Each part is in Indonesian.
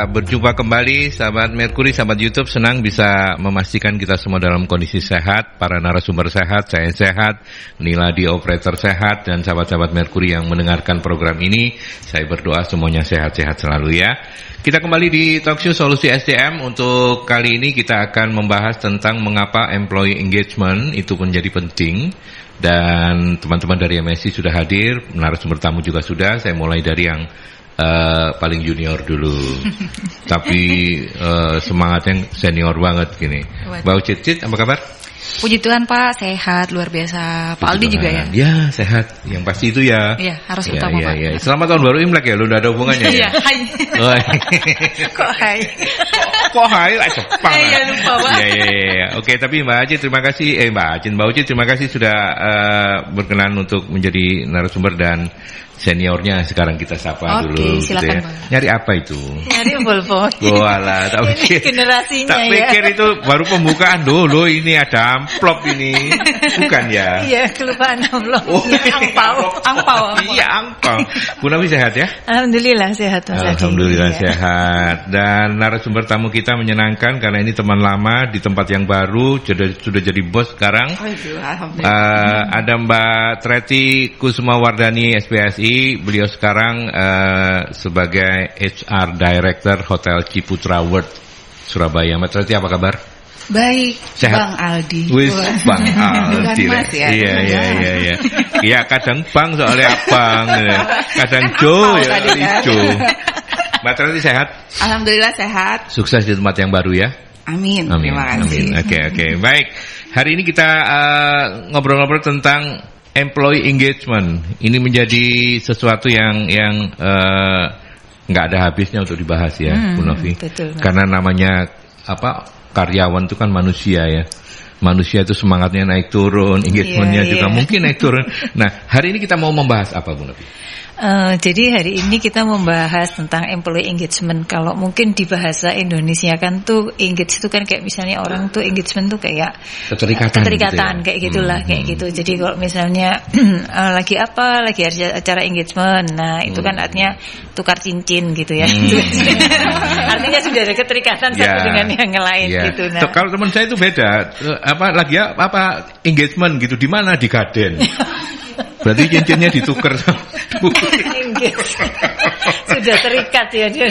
berjumpa kembali sahabat Merkuri, sahabat YouTube. Senang bisa memastikan kita semua dalam kondisi sehat, para narasumber sehat, saya sehat, Nila di operator sehat, dan sahabat-sahabat Merkuri yang mendengarkan program ini, saya berdoa semuanya sehat-sehat selalu ya. Kita kembali di Talkshow Solusi SDM. Untuk kali ini kita akan membahas tentang mengapa employee engagement itu menjadi penting. Dan teman-teman dari MSI sudah hadir, narasumber tamu juga sudah. Saya mulai dari yang paling junior dulu. Tapi semangatnya senior banget gini. Mbak Ucit, apa kabar? Puji Tuhan Pak, sehat luar biasa. Pak Aldi juga ya? Ya, sehat. Yang pasti itu ya. Iya, harus utama Pak. Ya. Selamat tahun baru Imlek ya, lu udah ada hubungannya ya? Iya, hai. Kok hai? Kok hai? Jepang. Iya, lupa Pak. Iya. Oke, tapi Mbak Ucit terima kasih. Mbak Ucit terima kasih sudah berkenan untuk menjadi narasumber dan seniornya sekarang kita sapa dulu. Oke, silakan gitu ya. Pak. Nyari apa itu? Nyari Volvo. Walah, tak pikir generasinya tak pikir ya. itu baru pembukaan dulu, ini ada amplop ini. Bukan ya? Iya, kelupaan amplop. Oh, angpau. Iya, angpau. Bu Nafi sehat ya? Alhamdulillah sehat Mas. Alhamdulillah sehat. Dan narasumber tamu kita menyenangkan karena ini teman lama di tempat yang baru, sudah jadi bos sekarang. Ada Mbak Treti Kusumawardani SPSI. Beliau sekarang sebagai HR Director Hotel Ciputra World Surabaya. Mbak Treti apa kabar? Baik, sehat? Bang Aldi. Wis Bang Aldi. Mas, ya. Iya. Iya, kadang Bang soalnya Abang. Kadang Jo ya Jo. Mbak Treti sehat? Alhamdulillah sehat. Sukses di tempat yang baru ya. Amin. Terima kasih. Oke. Baik. Hari ini kita ngobrol-ngobrol tentang employee engagement. Ini menjadi sesuatu yang nggak ada habisnya untuk dibahas ya, Bu Novi. Betul. Karena namanya karyawan itu kan manusia ya. Manusia itu semangatnya naik turun, engagementnya juga mungkin naik turun. Nah, hari ini kita mau membahas apa, Bu Novi? Jadi hari ini kita membahas tentang employee engagement. Kalau mungkin di bahasa Indonesia kan tuh engage itu kan kayak misalnya orang tuh engagement tuh kayak keterikatan gitu ya? Kayak gitulah kayak gitu. Jadi kalau misalnya lagi acara engagement, nah itu kan artinya tukar cincin gitu ya. Artinya sudah ada keterikatan satu dengan yang lain gitu. Nah, kalau teman saya itu beda. Engagement gitu di mana? Di Gaden. Berarti cincinnya ditukar. Sudah terikat ya dia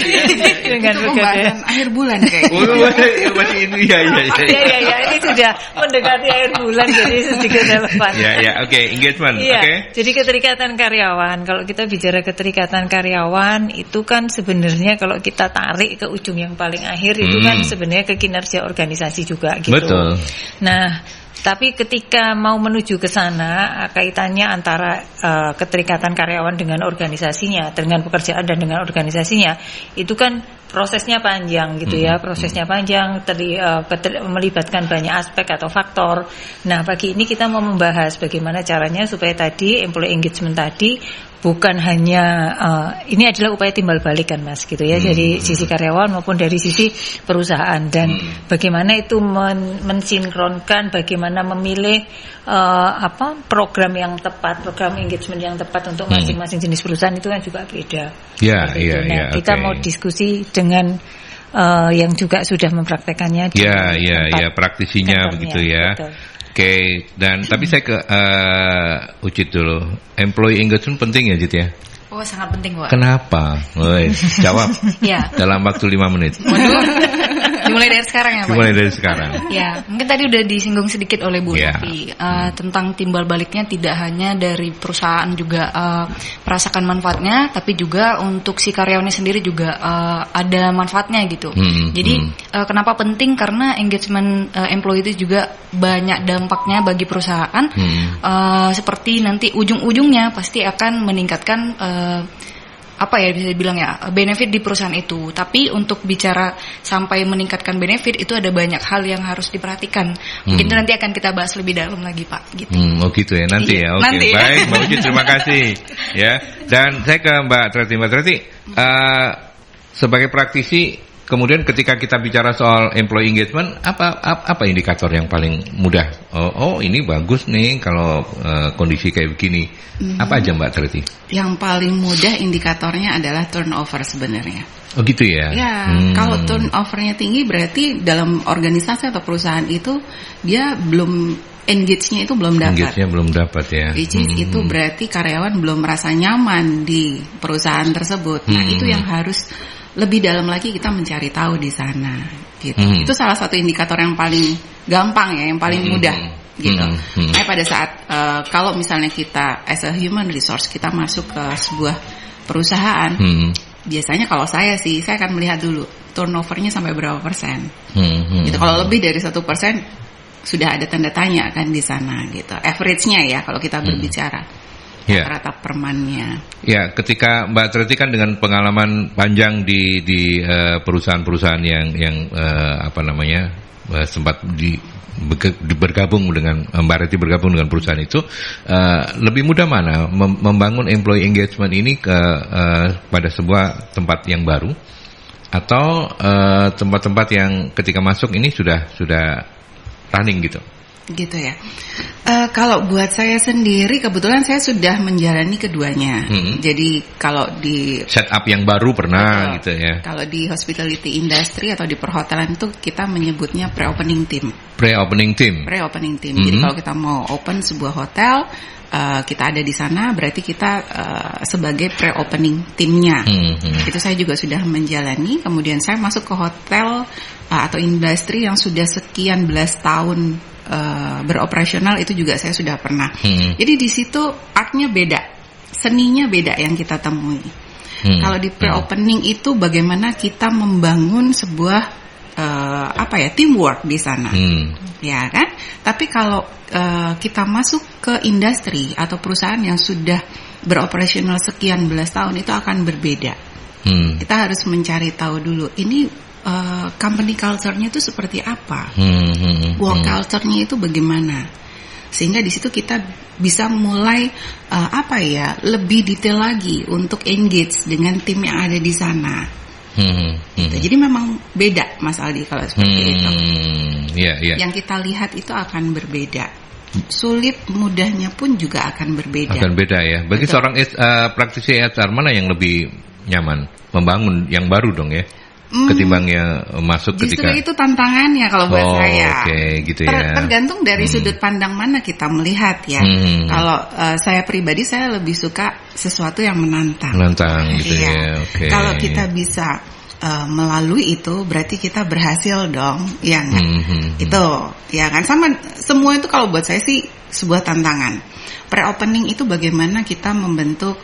dengan pembahasan akhir bulan kayaknya. Oh, masih ini ya. Iya, ini sudah mendekati akhir bulan jadi sedikit relevan. Oke, engagement. Iya, okay. Jadi keterikatan karyawan. Kalau kita bicara keterikatan karyawan itu kan sebenarnya kalau kita tarik ke ujung yang paling akhir itu kan sebenarnya ke kinerja organisasi juga gitu. Betul. Nah, tapi ketika mau menuju ke sana, kaitannya antara keterikatan karyawan dengan organisasinya, dengan pekerjaan dan dengan organisasinya, itu kan prosesnya panjang gitu ya, prosesnya panjang, melibatkan banyak aspek atau faktor. Nah, pagi ini kita mau membahas bagaimana caranya supaya tadi employee engagement tadi bukan hanya ini adalah upaya timbal balik kan Mas gitu ya, dari sisi karyawan maupun dari sisi perusahaan, dan bagaimana itu mensinkronkan, bagaimana memilih program yang tepat, program engagement yang tepat untuk masing-masing jenis perusahaan itu kan juga beda. Iya. Kita mau diskusi dengan yang juga sudah mempraktekannya. Iya, praktisinya begitu ya. Betul. Oke, dan tapi saya ke Ucit dulu. Employee engagement penting ya, Cit ya? Oh, sangat penting, Pak. Kenapa? Jawab. Ya. Dalam waktu 5 menit. Dimulai dari sekarang ya, Pak? Dimulai dari sekarang. Ya, mungkin tadi udah disinggung sedikit oleh Bu Novi tentang timbal baliknya tidak hanya dari perusahaan juga merasakan manfaatnya, tapi juga untuk si karyawannya sendiri juga ada manfaatnya gitu. Jadi kenapa penting? Karena engagement employee itu juga banyak dampaknya bagi perusahaan. Seperti nanti ujung-ujungnya pasti akan meningkatkan bisa dibilang ya benefit di perusahaan itu. Tapi untuk bicara sampai meningkatkan benefit itu ada banyak hal yang harus diperhatikan. Mungkin itu nanti akan kita bahas lebih dalam lagi Pak. Gitu. Gitu ya nanti ya. Oke. Nanti, baik Mbak Uci terima kasih ya. Dan saya ke Mbak Treti. Sebagai praktisi kemudian ketika kita bicara soal employee engagement, apa indikator yang paling mudah? Oh ini bagus nih kalau kondisi kayak begini. Apa aja Mbak Treti? Yang paling mudah indikatornya adalah turnover sebenarnya. Oh gitu ya? Ya, kalau turnovernya tinggi berarti dalam organisasi atau perusahaan itu dia belum engage-nya itu belum dapat. Engage-nya belum dapat ya. Which is itu berarti karyawan belum merasa nyaman di perusahaan tersebut. Nah, itu yang harus lebih dalam lagi kita mencari tahu di sana gitu. Itu salah satu indikator yang paling gampang ya, yang paling mudah gitu. Nah, pada saat kalau misalnya kita as a human resource kita masuk ke sebuah perusahaan, biasanya kalau saya akan melihat dulu turnovernya sampai berapa persen. Gitu. Kalau lebih dari 1% sudah ada tanda tanya kan di sana gitu. Average-nya ya kalau kita berbicara rata permannya. Ya, ketika Mbak Treti kan dengan pengalaman panjang di perusahaan-perusahaan yang sempat bergabung dengan Mbak Treti bergabung dengan perusahaan itu, lebih mudah mana membangun employee engagement ini pada sebuah tempat yang baru atau tempat-tempat yang ketika masuk ini sudah running gitu ya. Kalau buat saya sendiri kebetulan saya sudah menjalani keduanya. Jadi kalau di setup yang baru pernah gitu ya. Kalau di hospitality industry atau di perhotelan itu kita menyebutnya pre-opening team. Jadi kalau kita mau open sebuah hotel, kita ada di sana berarti kita sebagai pre-opening timnya. Itu saya juga sudah menjalani. Kemudian saya masuk ke hotel atau industri yang sudah sekian belas tahun beroperasional, itu juga saya sudah pernah. Jadi di situ artnya beda, seninya beda yang kita temui. Kalau di pre-opening itu bagaimana kita membangun sebuah teamwork di sana, ya kan? Tapi kalau kita masuk ke industri atau perusahaan yang sudah beroperasional sekian belas tahun itu akan berbeda. Kita harus mencari tahu dulu ini company culture-nya itu seperti apa, work culture-nya itu bagaimana, sehingga di situ kita bisa mulai lebih detail lagi untuk engage dengan tim yang ada di sana. Jadi memang beda Mas Aldi kalau seperti itu. Yang kita lihat itu akan berbeda. Sulit mudahnya pun juga akan berbeda. Akan beda ya. Bagi seorang praktisi HR mana yang lebih nyaman membangun yang baru dong ya? Ketimbang yang masuk ketika justru itu tantangannya kalau buat saya. Gitu ya. Tergantung dari sudut pandang mana kita melihat ya. Kalau saya pribadi saya lebih suka sesuatu yang menantang gitu ya. Kalau kita bisa melalui itu berarti kita berhasil dong, ya kan? Itu ya kan, sama semua itu kalau buat saya sih sebuah tantangan. Pre-opening itu bagaimana kita membentuk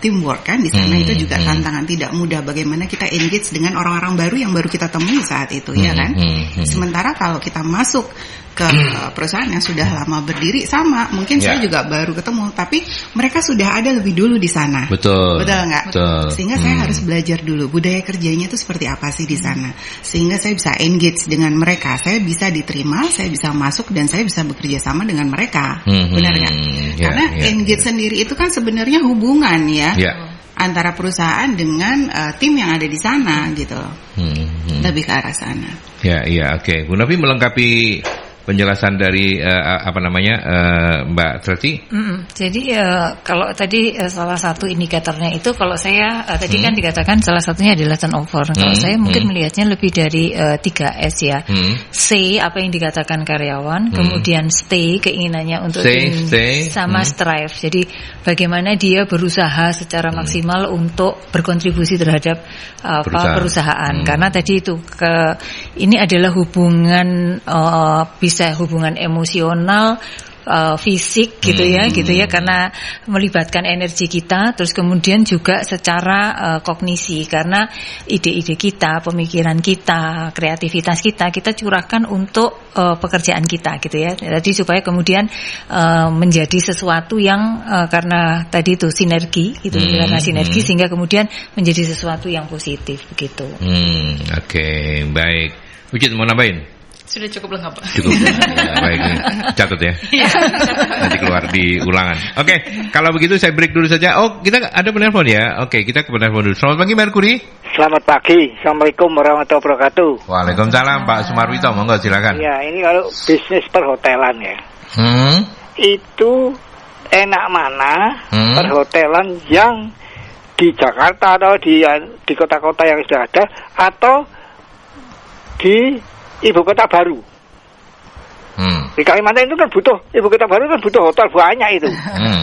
teamwork kan di sana, itu juga tantangan tidak mudah. Bagaimana kita engage dengan orang-orang baru yang baru kita temui saat itu, ya kan? Sementara kalau kita masuk ke perusahaan yang sudah lama berdiri, sama mungkin saya juga baru ketemu, tapi mereka sudah ada lebih dulu di sana. Betul nggak? Sehingga saya harus belajar dulu budaya kerjanya itu seperti apa sih di sana, sehingga saya bisa engage dengan mereka, saya bisa diterima, saya bisa masuk dan saya bisa bekerja sama dengan mereka. Benar nggak? Karena engage sendiri itu kan sebenarnya hubungan ya. Antara perusahaan dengan tim yang ada di sana gitu. Lebih ke arah sana. Oke. Bu Novi melengkapi penjelasan dari Mbak Treti. Jadi kalau tadi salah satu indikatornya itu, kalau saya tadi kan dikatakan salah satunya adalah turnover. Kalau saya mungkin melihatnya lebih dari 3S ya. C, apa yang dikatakan karyawan, kemudian stay, keinginannya untuk stay, sama strive. Jadi bagaimana dia berusaha secara maksimal untuk berkontribusi terhadap perusahaan. Karena tadi itu ini adalah hubungan bisa hubungan emosional, fisik gitu ya, karena melibatkan energi kita, terus kemudian juga secara kognisi, karena ide-ide kita, pemikiran kita, kreativitas kita curahkan untuk pekerjaan kita gitu ya. Jadi supaya kemudian menjadi sesuatu yang karena tadi itu sinergi gitu, karena sinergi sehingga kemudian menjadi sesuatu yang positif begitu. Oke, baik. Ucit mau nambahin? Sudah cukup lengkap, Pak. Cukup. Ya, baik, catat ya. Nanti keluar di ulangan. Oke, kalau begitu saya break dulu saja. Oh, kita ada penelpon ya. Oke, kita ke penelpon dulu. Selamat pagi Merkuri. Selamat pagi. Assalamualaikum warahmatullahi wabarakatuh. Waalaikumsalam Pak Sumarwito, monggo silakan. Ya, ini kalau bisnis perhotelan ya. Itu enak mana perhotelan yang di Jakarta atau di kota-kota yang sudah ada atau di ibu kota baru. Di Kalimantan itu kan butuh ibu kota baru kan butuh hotel banyak itu.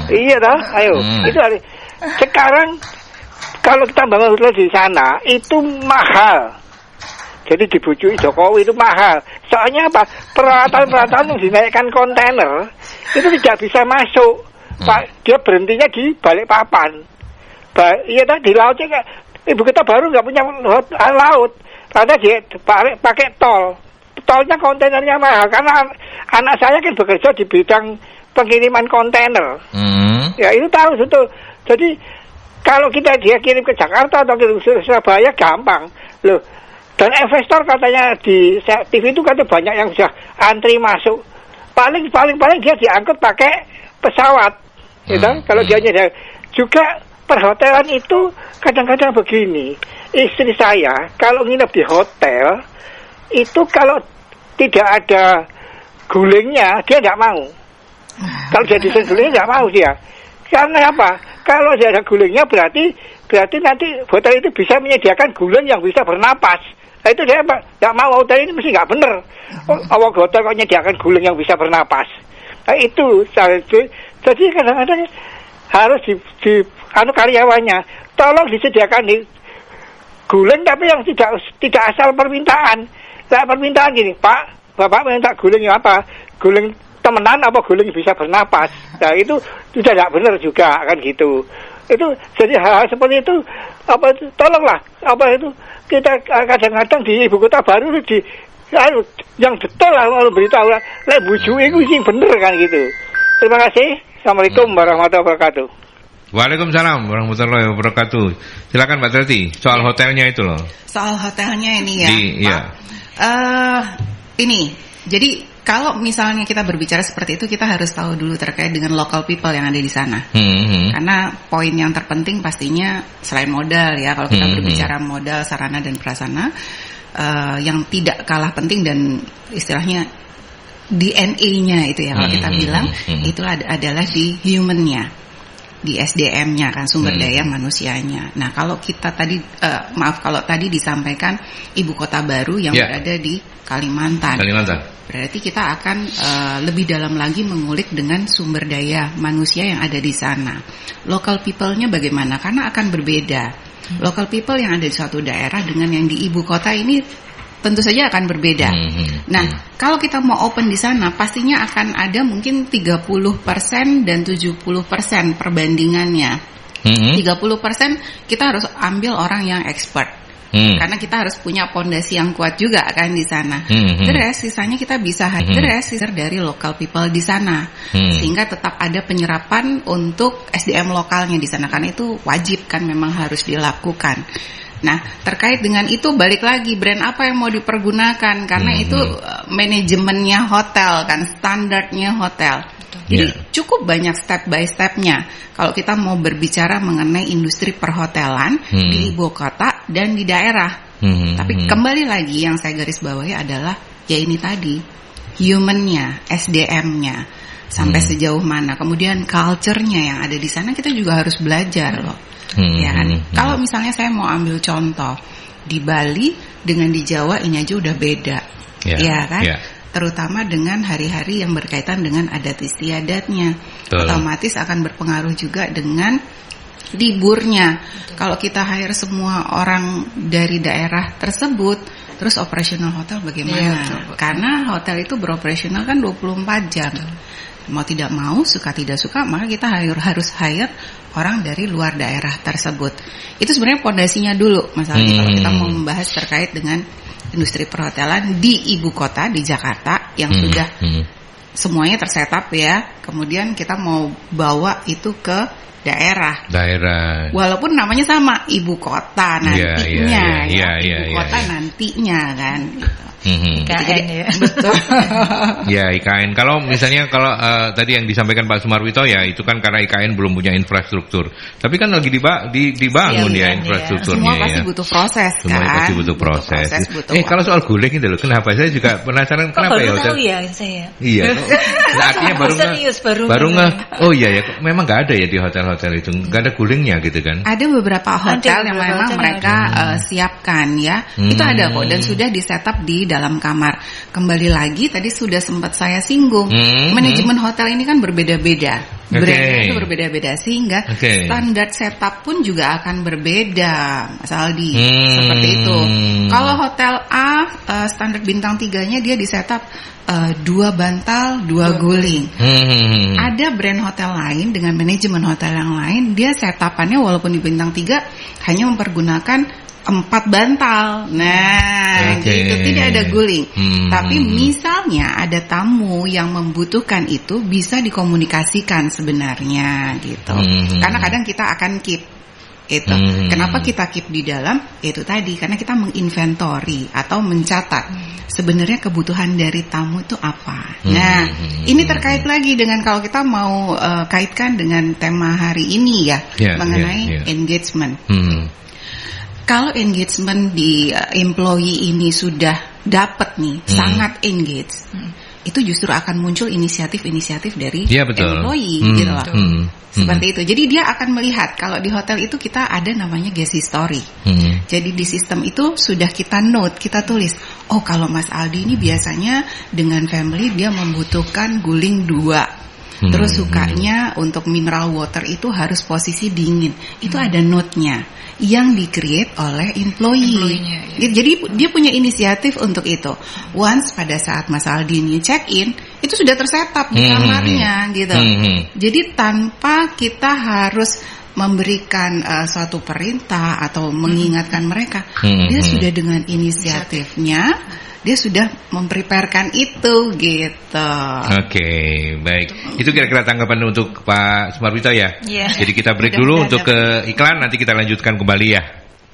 Iya toh, ayo. Itu sekarang kalau kita bangun hotel di sana itu mahal. Jadi dibujuki Jokowi itu mahal. Soalnya apa? Peralatan-peralatan yang dinaikkan kontainer itu tidak bisa masuk. Pak, dia berhentinya di Balikpapan. Iya toh, di lautnya ibu kota baru nggak punya laut. Karena dia pakai tol. Tolnya kontainernya mahal karena anak saya kan bekerja di bidang pengiriman kontainer. Ya itu tahu betul. Jadi kalau dia kirim ke Jakarta atau ke Surabaya gampang loh. Dan investor katanya di TV itu katanya banyak yang sudah antri masuk. Paling dia diangkut pakai pesawat. Gitu. Kalau dia juga perhotelan itu kadang-kadang begini. Istri saya kalau nginep di hotel itu kalau tidak ada gulingnya dia tidak mau. Kalau dia desain gulingnya tidak mau dia. Karena apa? Kalau dia ada gulingnya berarti nanti hotel itu bisa menyediakan guling yang bisa bernapas. Nah itu dia tidak mau, hotel ini mesti nggak bener. Awal hotel kok menyediakan guling yang bisa bernapas. Nah itu jadi kadang-kadang harus di karyawannya tolong disediakan di guling tapi yang tidak asal permintaan. Nah, permintaan gini, Pak, Bapak minta guling yang apa? Guling temenan apa guling bisa bernapas? Nah, itu sudah tidak benar juga kan gitu. Itu jadi hal-hal seperti itu tolonglah itu kita kadang-kadang di ibu kota baru yang detail lah kalau beritahu lah buju itu sih bener kan gitu. Terima kasih. Assalamualaikum warahmatullahi wabarakatuh. Waalaikumsalam warahmatullahi wabarakatuh. Silakan Mbak Treti, soal hotelnya itu loh. Soal hotelnya ini ya. Iya. Ini, jadi kalau misalnya kita berbicara seperti itu, kita harus tahu dulu terkait dengan local people yang ada di sana. Karena poin yang terpenting pastinya selain modal ya, kalau kita berbicara modal, sarana dan prasarana, yang tidak kalah penting dan istilahnya DNA-nya itu ya, kalau kita bilang itu adalah di human-nya, di SDM-nya kan, sumber daya manusianya. Nah kalau kita tadi kalau tadi disampaikan ibu kota baru yang berada di Kalimantan, berarti kita akan lebih dalam lagi mengulik dengan sumber daya manusia yang ada di sana. Local people-nya bagaimana? Karena akan berbeda. Local people yang ada di suatu daerah dengan yang di ibu kota ini tentu saja akan berbeda. Nah, kalau kita mau open di sana, pastinya akan ada mungkin 30% dan 70% perbandingannya. 30% kita harus ambil orang yang expert. Karena kita harus punya pondasi yang kuat juga kan di sana. Terus sisanya kita bisa hadir dari local people di sana, sehingga tetap ada penyerapan untuk SDM lokalnya di sana. Karena itu wajib kan, memang harus dilakukan. Nah terkait dengan itu balik lagi brand apa yang mau dipergunakan, karena itu manajemennya hotel kan, standarnya hotel. Jadi cukup banyak step by stepnya kalau kita mau berbicara mengenai industri perhotelan di ibu kota dan di daerah. Tapi kembali lagi yang saya garis bawahi adalah ya ini tadi, human-nya, SDM-nya sampai sejauh mana, kemudian culture-nya yang ada di sana kita juga harus belajar loh. Ya kan? Kalau misalnya saya mau ambil contoh di Bali dengan di Jawa ini aja udah beda, ya kan? Terutama dengan hari-hari yang berkaitan dengan adat istiadatnya, otomatis akan berpengaruh juga dengan liburnya. Kalau kita hire semua orang dari daerah tersebut, terus operasional hotel bagaimana? Karena hotel itu beroperasional kan 24 jam. Mau tidak mau, suka tidak suka, maka kita harus hire orang dari luar daerah tersebut. Itu sebenarnya pondasinya dulu, masalahnya kalau kita mau membahas terkait dengan industri perhotelan di ibu kota, di Jakarta yang sudah semuanya tersetap ya. Kemudian kita mau bawa itu ke daerah. Walaupun namanya sama, ibu kota nantinya. Ibu kota nanti artinya kan. Gitu. IKN ya. Betul. Ya IKN. Kalau misalnya tadi yang disampaikan Pak Sumarwito ya itu kan karena IKN belum punya infrastruktur. Tapi kan lagi dibangun ya infrastrukturnya. Semua pasti butuh proses kan. Semua pasti butuh proses. Kalau soal guling itu loh, kenapa saya juga penasaran kenapa ya hotel? Tahu ya saya. Iya. Artinya baru nggak. Oh iya ya, memang nggak ada ya di hotel-hotel itu, nggak ada gulingnya gitu kan? Ada beberapa hotel yang memang mereka siapkan ya. Itu ada kok dan sudah di-setup di dalam kamar. Kembali lagi tadi sudah sempat saya singgung, manajemen hotel ini kan berbeda-beda, brandnya itu berbeda-beda sehingga standar setup pun juga akan berbeda, Mas Aldi. Seperti itu. Kalau hotel A standar bintang 3-nya dia di setup 2 bantal, 2 guling. Ada brand hotel lain dengan manajemen hotel yang lain, dia setapannya walaupun di bintang 3 hanya mempergunakan 4 bantal. Nah, gitu, tidak ada guling. Tapi misalnya ada tamu yang membutuhkan itu bisa dikomunikasikan sebenarnya gitu. Karena kadang kita akan keep itu. Kenapa kita keep di dalam? Itu tadi karena kita menginventori atau mencatat sebenarnya kebutuhan dari tamu itu apa. Nah, ini terkait lagi dengan kalau kita mau kaitkan dengan tema hari ini ya, mengenai engagement. Kalau engagement di employee ini sudah dapat nih, sangat engage, itu justru akan muncul inisiatif-inisiatif dari employee gitu loh. Seperti itu. Jadi dia akan melihat kalau di hotel itu kita ada namanya guest history. Jadi di sistem itu sudah kita note, kita tulis, oh kalau Mas Aldi ini biasanya dengan family dia membutuhkan guling 2. Terus sukanya untuk mineral water itu harus posisi dingin. Itu ada note-nya yang di-create oleh employee. Jadi dia punya inisiatif untuk itu. Once pada saat Mas Aldi ini check-in, itu sudah tersetup di kamarnya gitu. Jadi tanpa kita harus memberikan suatu perintah atau mengingatkan mereka, dia sudah dengan inisiatifnya dia sudah mempreparekan itu gitu. Oke, baik. Itu kira-kira tanggapan untuk Pak Sumarwito ya. Jadi kita break dulu untuk ke iklan, nanti kita lanjutkan kembali ya.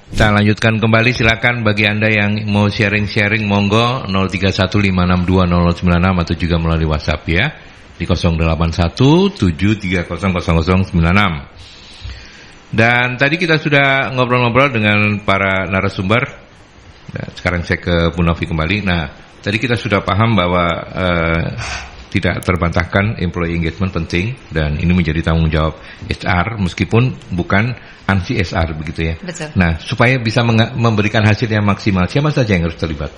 Kita lanjutkan kembali, silakan bagi Anda yang mau sharing-sharing monggo 0315620096 atau juga melalui WhatsApp ya di 0817300096. Dan tadi kita sudah ngobrol-ngobrol dengan para narasumber. Nah, sekarang saya ke Bu Novi kembali. Nah, tadi kita sudah paham bahwa tidak terbantahkan employee engagement penting dan ini menjadi tanggung jawab HR meskipun bukan anti HR begitu ya. Betul. Nah, supaya bisa memberikan hasil yang maksimal, siapa saja yang harus terlibat?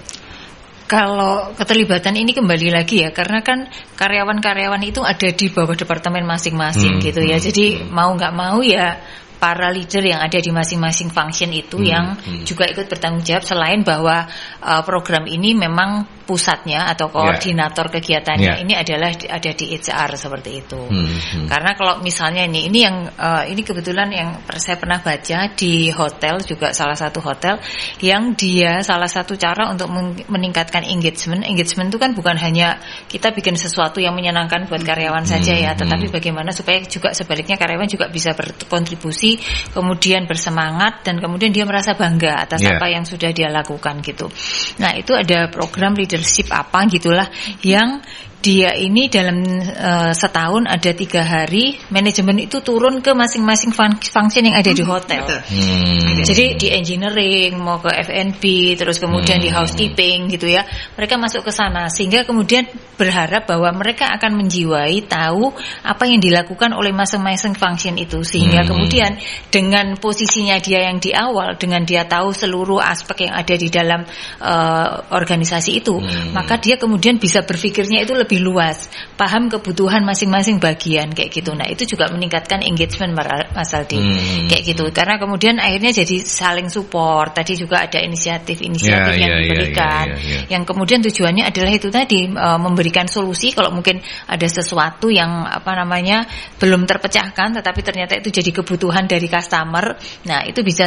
Kalau keterlibatan ini kembali lagi ya, karena kan karyawan-karyawan itu ada di bawah departemen masing-masing gitu ya. Jadi mau nggak mau ya para leader yang ada di masing-masing function itu yang juga ikut bertanggung jawab, selain bahwa program ini memang pusatnya atau koordinator kegiatannya ini adalah ada di HR seperti itu. Karena kalau misalnya ini yang ini kebetulan yang saya pernah baca di hotel juga, salah satu hotel yang dia salah satu cara untuk meningkatkan engagement itu kan bukan hanya kita bikin sesuatu yang menyenangkan buat karyawan saja ya, tetapi bagaimana supaya juga sebaliknya karyawan juga bisa berkontribusi, kemudian bersemangat dan kemudian dia merasa bangga atas apa yang sudah dia lakukan gitu. Nah, itu ada program leadership apa gitulah yang dia ini dalam setahun ada 3 hari manajemen itu turun ke masing-masing function yang ada di hotel. Jadi di engineering, mau ke F&B, terus kemudian di housekeeping gitu ya. Mereka masuk ke sana sehingga kemudian berharap bahwa mereka akan menjiwai tahu apa yang dilakukan oleh masing-masing function itu, sehingga kemudian dengan posisinya dia yang di awal, dengan dia tahu seluruh aspek yang ada di dalam organisasi itu, maka dia kemudian bisa berpikirnya itu lebih luas, paham kebutuhan masing-masing bagian kayak gitu. Nah, itu juga meningkatkan engagement Mas Aldi kayak gitu, karena kemudian akhirnya jadi saling support. Tadi juga ada inisiatif-inisiatif yang diberikan, yang kemudian tujuannya adalah itu tadi, memberikan solusi kalau mungkin ada sesuatu yang belum terpecahkan, tetapi ternyata itu jadi kebutuhan dari customer. Nah, itu bisa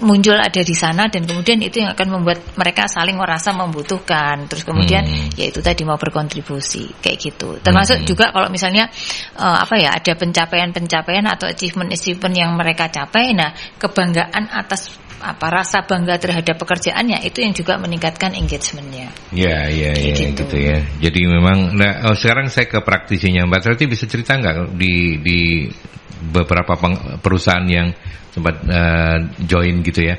muncul ada di sana, dan kemudian itu yang akan membuat mereka saling merasa membutuhkan. Terus kemudian ya itu tadi mau berkontribusi kayak gitu. Termasuk juga kalau misalnya ada pencapaian-pencapaian atau achievement yang mereka capai. Nah, kebanggaan atas rasa bangga terhadap pekerjaannya, itu yang juga meningkatkan engagement-nya. Ya, gitu ya. Jadi memang, sekarang saya ke praktisinya, Mbak Treti bisa cerita nggak di beberapa perusahaan yang sempat join gitu ya,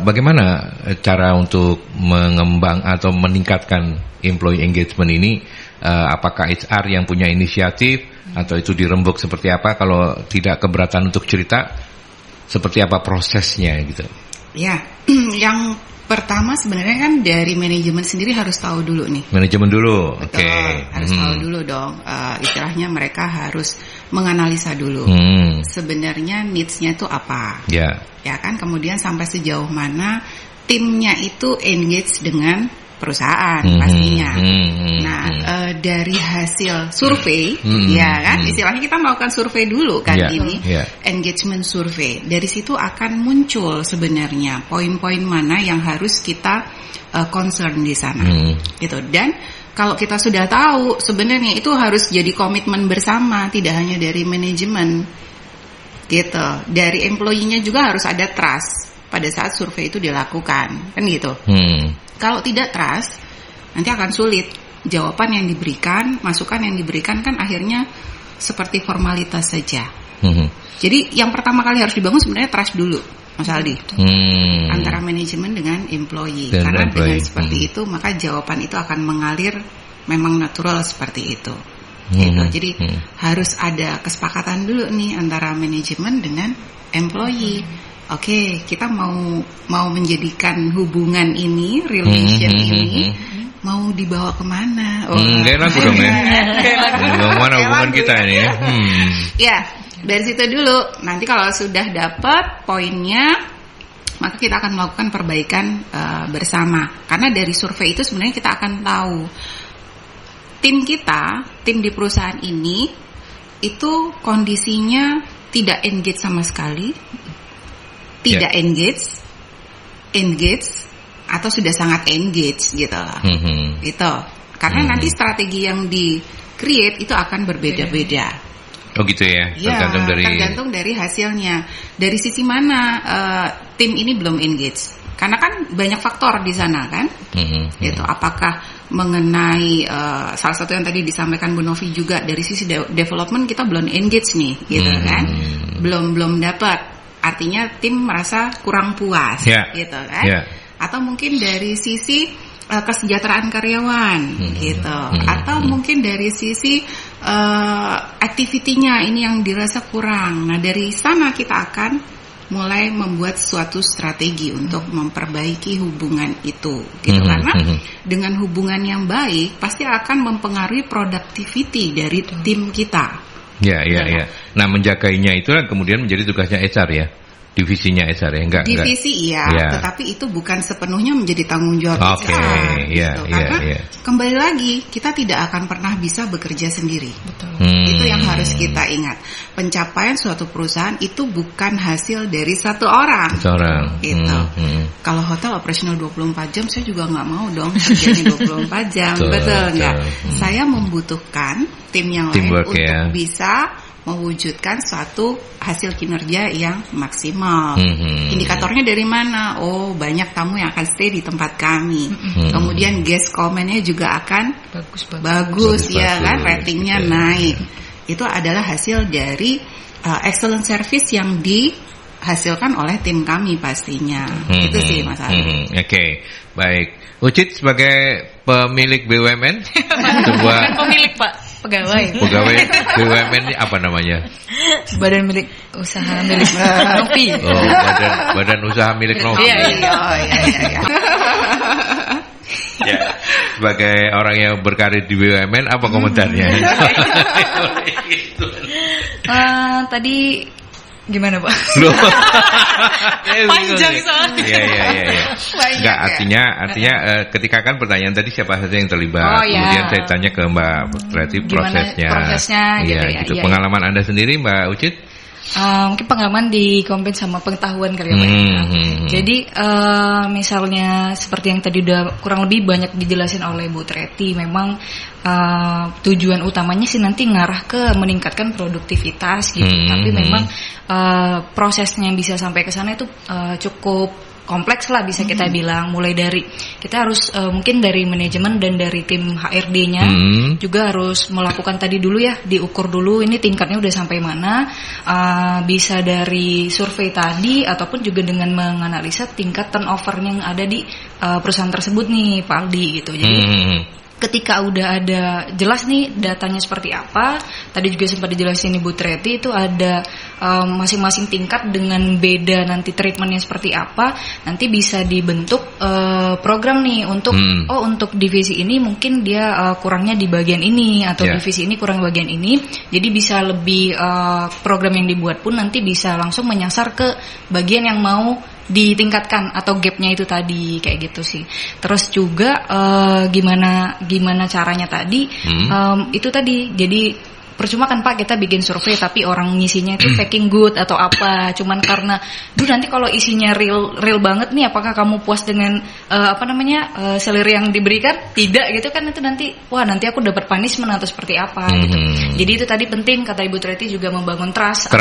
bagaimana cara untuk mengembang atau meningkatkan employee engagement ini? Apakah HR yang punya inisiatif atau itu dirembuk seperti apa? Kalau tidak keberatan untuk cerita, seperti apa prosesnya gitu? Ya, yang pertama sebenarnya kan dari manajemen sendiri harus tahu dulu nih. Manajemen dulu, oke. Harus tahu dulu dong. Istilahnya mereka harus menganalisa dulu. Sebenarnya needs-nya itu apa? Ya kan. Kemudian sampai sejauh mana timnya itu engage dengan perusahaan pastinya. Nah, dari hasil survei, ya kan, istilahnya kita melakukan survei dulu kan, ini engagement survey. Dari situ akan muncul sebenarnya poin-poin mana yang harus kita concern di sana, gitu. Dan kalau kita sudah tahu, sebenarnya itu harus jadi komitmen bersama, tidak hanya dari manajemen, gitu. Dari employee-nya juga harus ada trust pada saat survei itu dilakukan, kan gitu. Kalau tidak trust, nanti akan sulit. Jawaban yang diberikan, masukan yang diberikan kan akhirnya seperti formalitas saja. Jadi yang pertama kali harus dibangun sebenarnya trust dulu, Mas Aldi, antara manajemen dengan employee. Karena dengan seperti itu maka jawaban itu akan mengalir memang natural seperti itu. Gitu. Jadi harus ada kesepakatan dulu nih antara manajemen dengan employee. Oke, kita mau menjadikan hubungan ini, relation ini, mau dibawa kemana? Gak lagu dong ya. Kemana hubungan kita ini? Ya, dari situ dulu. Nanti kalau sudah dapat poinnya, maka kita akan melakukan perbaikan bersama. Karena dari survei itu sebenarnya kita akan tahu tim di perusahaan ini itu kondisinya tidak engage sama sekali. Tidak engage atau sudah sangat engage gitu. Gitu. Karena nanti strategi yang di create itu akan berbeda-beda. Oh gitu ya. Tergantung dari hasilnya. Dari sisi mana tim ini belum engage? Karena kan banyak faktor di sana kan. Gitu. Apakah mengenai salah satu yang tadi disampaikan Bu Novi juga, dari sisi development kita belum engage nih, gitu kan? Belum dapat. Artinya tim merasa kurang puas, gitu kan? Atau mungkin dari sisi kesejahteraan karyawan, gitu. Atau mungkin dari sisi activity-nya ini yang dirasa kurang. Nah, dari sana kita akan mulai membuat suatu strategi untuk memperbaiki hubungan itu, gitu. Karena dengan hubungan yang baik pasti akan mempengaruhi productivity dari tim kita. Ya. Nah, menjagainya itu kemudian menjadi tugasnya HR ya, divisinya HR ya, enggak? Divisi tetapi itu bukan sepenuhnya menjadi tanggung jawab HR. Karena kembali lagi kita tidak akan pernah bisa bekerja sendiri. Betul. Itu yang harus kita ingat. Pencapaian suatu perusahaan itu bukan hasil dari satu orang. Gitu. Kalau hotel operasional 24 jam, saya juga nggak mau dong kerjanya 24 jam. Betul nggak? Saya membutuhkan tim yang lain untuk bisa mewujudkan suatu hasil kinerja yang maksimal. Indikatornya dari mana? Oh, banyak tamu yang akan stay di tempat kami. Kemudian guest comment-nya juga akan bagus ya kan, ratingnya naik. Itu adalah hasil dari excellent service yang dihasilkan oleh tim kami pastinya. Itu sih Mas Ali. Oke, baik. Ucit sebagai pemilik BUMN, pemilik Pak. Pegawai BUMN ini apa namanya? Badan milik usaha milik Novi. Oh, badan usaha milik Novi. Iya. Ya, sebagai orang yang berkarir di BUMN, apa komentarnya? Tadi gimana Pak? Panjang soalnya. Iya. Enggak, artinya ketika kan pertanyaan tadi siapa saja yang terlibat, kemudian saya tanya ke Mbak Treti prosesnya gitu ya. Pengalaman Anda sendiri Mbak Ucit? Mungkin pengalaman dikombin sama pengetahuan kali ya Pak. Jadi misalnya seperti yang tadi udah kurang lebih banyak dijelasin oleh Bu Treti, memang tujuan utamanya sih nanti ngarah ke meningkatkan produktivitas gitu. Tapi memang prosesnya bisa sampai ke sana itu cukup kompleks lah bisa kita bilang, mulai dari kita harus mungkin dari manajemen dan dari tim HRD-nya juga harus melakukan tadi dulu ya, diukur dulu ini tingkatnya udah sampai mana, bisa dari survei tadi ataupun juga dengan menganalisa tingkat turnover yang ada di perusahaan tersebut nih Pak Aldi gitu. Jadi ketika udah ada jelas nih datanya seperti apa, tadi juga sempat dijelasin Ibu Treti itu ada masing-masing tingkat dengan beda nanti treatmentnya seperti apa, nanti bisa dibentuk program nih untuk untuk divisi ini mungkin dia kurangnya di bagian ini atau divisi ini kurang bagian ini, jadi bisa lebih program yang dibuat pun nanti bisa langsung menyasar ke bagian yang mau ditingkatkan atau gapnya itu tadi kayak gitu sih. Terus juga gimana caranya tadi itu tadi, jadi percuma kan Pak kita bikin survei tapi orang ngisinya itu faking good atau apa, cuman karena nanti kalau isinya real banget nih apakah kamu puas dengan salary yang diberikan, tidak gitu kan, itu nanti nanti aku dapat punishment atau seperti apa gitu. Jadi itu tadi penting kata Ibu Treti juga membangun trust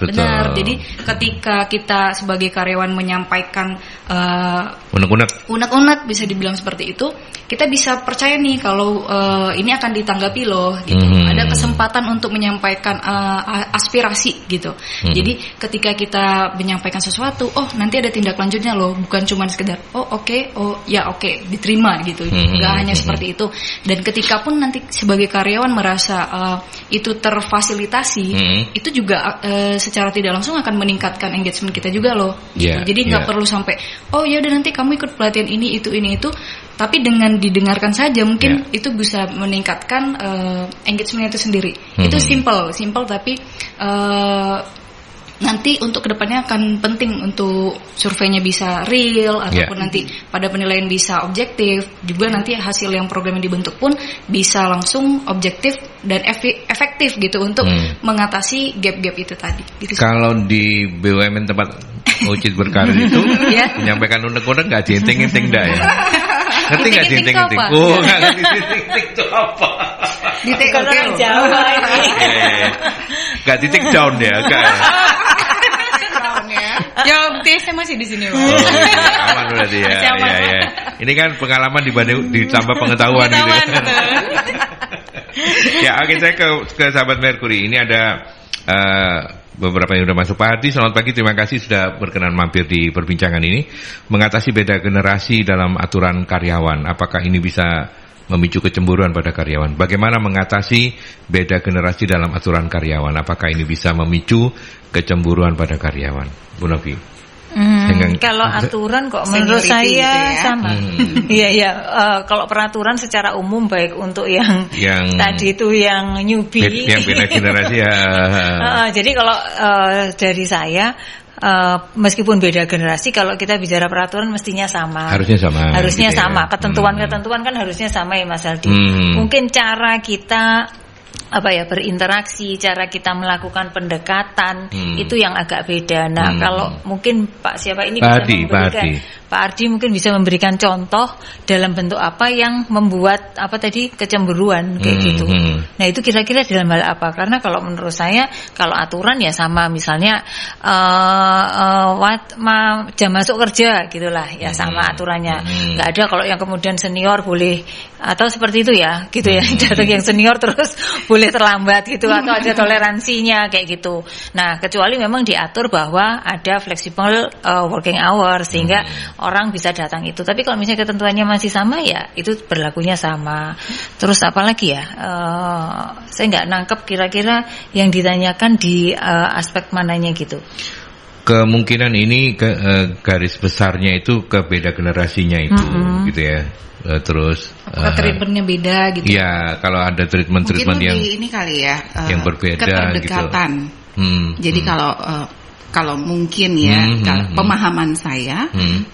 betul. Benar. Jadi ketika kita sebagai karyawan menyampaikan unek-unek bisa dibilang seperti itu, kita bisa percaya nih kalau ini akan ditanggapi loh gitu. Ada kesempatan untuk menyampaikan aspirasi gitu. Jadi ketika kita menyampaikan sesuatu, nanti ada tindak lanjutnya loh, bukan cuma sekedar oke, diterima gitu. Enggak hanya seperti itu. Dan ketika pun nanti sebagai karyawan merasa itu terfasilitasi, itu juga secara tidak langsung akan meningkatkan engagement kita juga loh. Jadi nggak perlu sampai ya udah nanti kamu ikut pelatihan ini itu, tapi dengan didengarkan saja mungkin itu bisa meningkatkan engagement itu sendiri. Itu simple tapi nanti untuk kedepannya akan penting untuk surveinya bisa real ataupun nanti pada penilaian bisa objektif, juga nanti hasil yang program yang dibentuk pun bisa langsung objektif dan efektif gitu untuk mengatasi gap-gap itu tadi gitu. Kalau di BUMN tempat Ucit berkarir itu menyampaikan unek-unek gak jenting-jenting dah ya. Ngerti gak jenting-jenting? Gak ngerti jenting-jenting itu apa. Di orang Jawa ini. Gak titik down ya, gak. Ya, bukti saya masih di sini. Aman berarti ya. Ini kan pengalaman ditambah pengetahuan gitu. Ya, oke, saya ke sahabat Merkuri. Ini ada beberapa yang sudah masuk. Pak Ardi, selamat pagi, terima kasih sudah berkenan mampir di perbincangan ini. Mengatasi beda generasi dalam aturan karyawan, apakah ini bisa memicu kecemburuan pada karyawan? Bagaimana mengatasi beda generasi dalam aturan karyawan, apakah ini bisa memicu kecemburuan pada karyawan? Bu Novi. Kalau aturan kok menurut saya gitu ya? Sama. Kalau peraturan secara umum baik untuk yang tadi itu yang newbie, yang beda generasi ya. Jadi kalau dari saya meskipun beda generasi, kalau kita bicara peraturan mestinya sama. Harusnya sama. Harusnya gitu sama. Ya. Ketentuan-ketentuan kan harusnya sama ya Mas Aldi. Mungkin cara kita berinteraksi, cara kita melakukan pendekatan itu yang agak beda. Nah, kalau mungkin Pak Ardi mungkin bisa memberikan contoh dalam bentuk apa yang membuat kecemburuan kayak gitu. Nah, itu kira-kira dalam hal apa? Karena kalau menurut saya kalau aturan ya sama, misalnya jam masuk kerja gitulah ya sama aturannya. Nggak ada kalau yang kemudian senior boleh atau seperti itu ya, gitu ya. Datang yang senior terus boleh terlambat gitu atau ada toleransinya kayak gitu. Nah, kecuali memang diatur bahwa ada flexible working hour sehingga orang bisa datang itu. Tapi kalau misalnya ketentuannya masih sama ya itu berlakunya sama. Terus apalagi ya? Saya nggak nangkep kira-kira yang ditanyakan di aspek mananya gitu. Kemungkinan ini garis besarnya itu ke beda generasinya itu gitu ya. Terus treatmentnya beda gitu. Iya, kalau ada treatment yang ini kali ya, yang berbeda keterdekatan. Gitu. Jadi kalau kalau mungkin ya, pemahaman saya,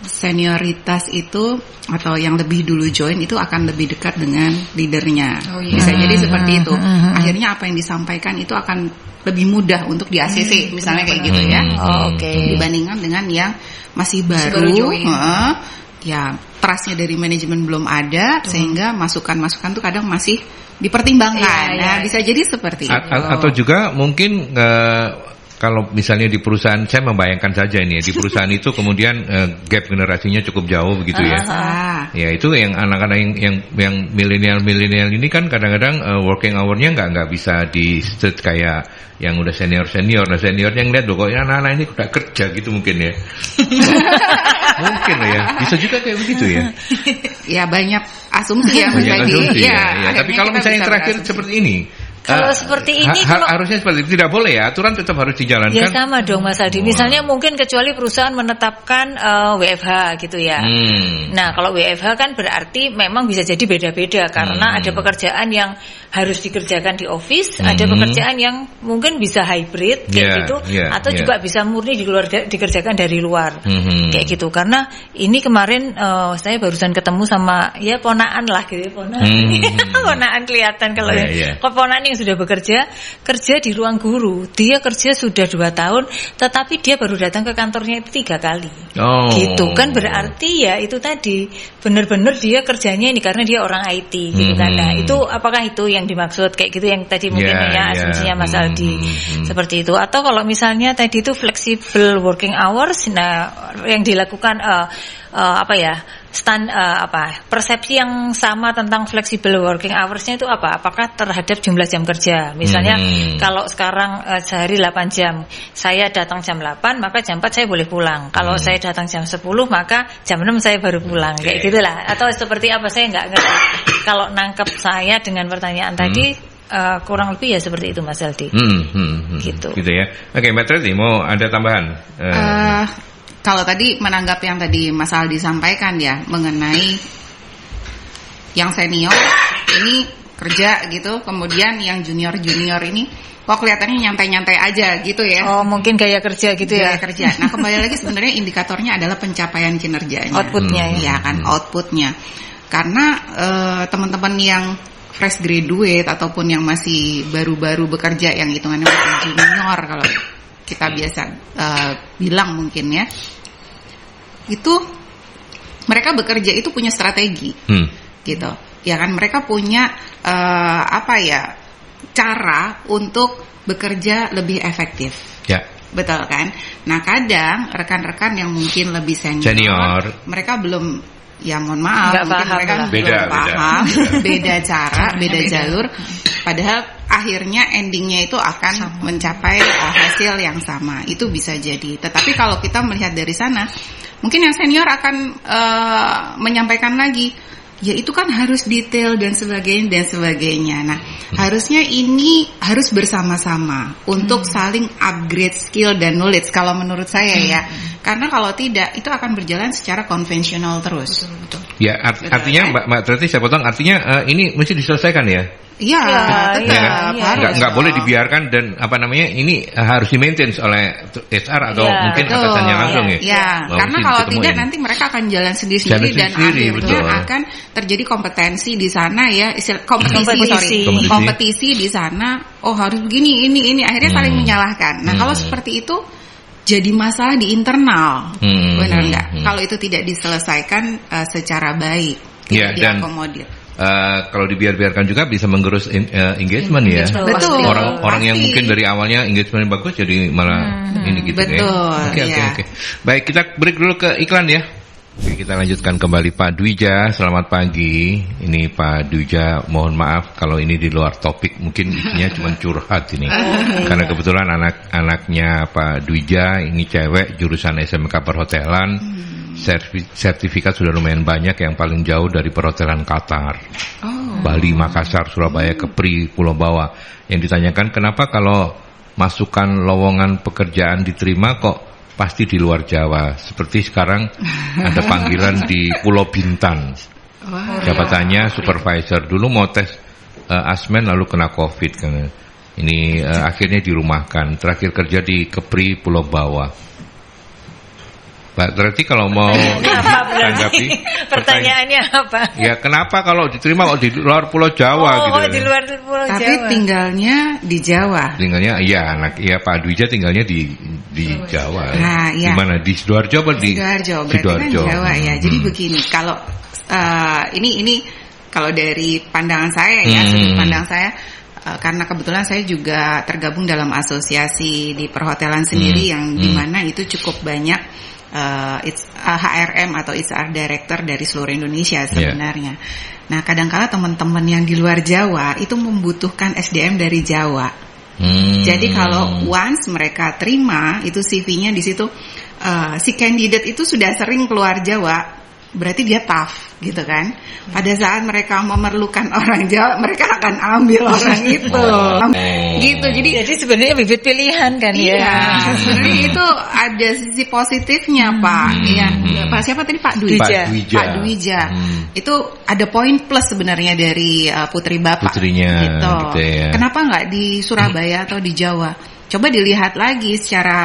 senioritas itu atau yang lebih dulu join itu akan lebih dekat dengan leadernya. Bisa jadi seperti itu. Akhirnya apa yang disampaikan itu akan lebih mudah untuk di ACC, misalnya kayak gitu ya. Dibandingkan dengan yang masih baru join. Ya, trustnya dari manajemen belum ada, sehingga masukan-masukan tuh kadang masih dipertimbangkan. Nah, bisa jadi seperti itu. Atau juga mungkin kalau misalnya di perusahaan, saya membayangkan saja ini ya, di perusahaan itu kemudian gap generasinya cukup jauh begitu ya. Ya itu yang anak-anak yang milenial ini kan kadang-kadang working hour-nya nggak bisa di set kayak yang udah senior. Nah seniornya ngeliat loh kok anak-anak ini udah kerja gitu mungkin ya. Mungkin ya, bisa juga kayak begitu ya. Ya banyak asumsi ya. Banyak asumsi ya. Tapi kalau misalnya yang terakhir seperti ini. Kalau seperti ini harusnya seperti itu, tidak boleh ya, aturan tetap harus dijalankan. Ya sama dong Mas Aldi. Misalnya mungkin kecuali perusahaan menetapkan WFH gitu ya. Nah kalau WFH kan berarti memang bisa jadi beda-beda karena ada pekerjaan yang harus dikerjakan di office, ada pekerjaan yang mungkin bisa hybrid kayak gitu, atau juga bisa murni dikerjakan dari luar kayak gitu. Karena ini kemarin saya barusan ketemu sama ya ponaan lah gitu, ponaan kelihatan kalau ponaan yang sudah kerja di ruang guru. Dia kerja sudah 2 tahun, tetapi dia baru datang ke kantornya itu 3 kali. Gitu kan berarti ya itu tadi benar-benar dia kerjanya ini karena dia orang IT gitu kan. Nah, itu apakah itu yang dimaksud kayak gitu yang tadi mungkin asumsinya Mas Aldi seperti itu, atau kalau misalnya tadi itu flexible working hours, nah yang dilakukan persepsi yang sama tentang flexible working hours-nya itu apa? Apakah terhadap jumlah jam kerja? Misalnya kalau sekarang sehari 8 jam, saya datang jam 8, maka jam 4 saya boleh pulang. Kalau saya datang jam 10, maka jam 6 saya baru pulang. Kayak gitulah. Atau seperti apa, saya nggak ngerti. Kalau nangkep saya dengan pertanyaan tadi kurang lebih ya seperti itu Mas Aldi. Gitu ya. Oke, Mbak Treti mau ada tambahan? Kalau tadi menanggapi yang tadi Mas Aldi sampaikan ya mengenai yang senior ini kerja gitu, kemudian yang junior ini kok kelihatannya nyantai-nyantai aja gitu ya. Oh mungkin gaya kerja gitu ya. Gaya kerja. Nah kembali lagi sebenarnya indikatornya adalah pencapaian kinerjanya. Outputnya ya kan, outputnya. Karena teman-teman yang fresh graduate ataupun yang masih baru-baru bekerja yang hitungannya masih junior kalau kita biasa bilang mungkin ya, itu mereka bekerja itu punya strategi gitu ya kan, mereka punya cara untuk bekerja lebih efektif ya. Betul kan. Nah kadang rekan-rekan yang mungkin lebih senior mereka belum, ya mohon maaf, mungkin mereka belum paham beda cara, beda jalur, padahal akhirnya endingnya itu akan mencapai hasil yang sama. Itu bisa jadi. Tetapi kalau kita melihat dari sana, mungkin yang senior akan menyampaikan lagi, ya itu kan harus detail dan sebagainya. Nah, harusnya ini harus bersama-sama untuk saling upgrade skill dan knowledge kalau menurut saya ya. Karena kalau tidak itu akan berjalan secara konvensional terus. Betul. Ya, artinya Mbak Treti saya potong, artinya ini mesti diselesaikan ya. Iya, tetap. Nggak boleh dibiarkan dan ini harus di-maintain oleh HR atau mungkin atasannya langsung ya. Iya, karena kalau tidak nanti mereka akan jalan sendiri-sendiri dan akhirnya akan terjadi kompetensi di sana ya, kompetisi di sana. Oh harus begini, ini akhirnya saling menyalahkan. Nah kalau seperti itu jadi masalah di internal, benar nggak? Kalau itu tidak diselesaikan secara baik, tidak diakomodir. Kalau dibiarkan juga bisa menggerus engagement ya. Betul. Orang yang mungkin dari awalnya engagement bagus jadi malah ini gitu. Betul, ya. Oke. Baik, kita break dulu ke iklan ya. Oke, kita lanjutkan kembali Pak Dwija. Selamat pagi. Ini Pak Dwija, mohon maaf kalau ini di luar topik, mungkin isinya cuma curhat ini. Karena kebetulan anak-anaknya Pak Dwija ini cewek, jurusan SMK Perhotelan. Sertifikat sudah lumayan banyak, yang paling jauh dari perhotelan Qatar, Bali, Makassar, Surabaya, Kepri, Pulau Bawah. Yang ditanyakan kenapa kalau masukan lowongan pekerjaan diterima kok pasti di luar Jawa. Seperti sekarang ada panggilan di Pulau Bintan, jabatannya supervisor. Dulu mau tes asmen lalu kena COVID. ini akhirnya dirumahkan. Terakhir kerja di Kepri, Pulau Bawah. Pak, berarti kalau mau tanggapi pertanyaannya apa? Ya, kenapa kalau diterima kok di luar Pulau Jawa gitu? Oh, di luar Pulau Jawa. Tapi tinggalnya di Jawa. Tinggalnya Pak Dwija tinggalnya di Jawa. Nah, iya. Di mana? Di Sidoarjo apa di Sidoarjo? Berarti Sidoarjo. Kan Jawa ya. Jadi begini, kalau ini kalau dari pandangan saya ya, sudut pandang saya, karena kebetulan saya juga tergabung dalam asosiasi di perhotelan sendiri yang dimana itu cukup banyak HRM atau HR Director dari seluruh Indonesia sebenarnya. Nah, kadang-kala teman-teman yang di luar Jawa itu membutuhkan SDM dari Jawa. Jadi kalau once mereka terima itu CV-nya di situ, si candidate itu sudah sering keluar Jawa, berarti dia tough gitu kan. Pada saat mereka memerlukan orang Jawa, mereka akan ambil orang itu. Gitu. Jadi sebenarnya bibit pilihan kan ya. Sebenarnya itu ada sisi positifnya, Pak. Iya. Pak siapa tadi? Pak Dwija. Pak Dwija. Itu ada poin plus sebenarnya dari putri Bapak. Putrinya gitu ya. Kenapa nggak di Surabaya atau di Jawa? Coba dilihat lagi secara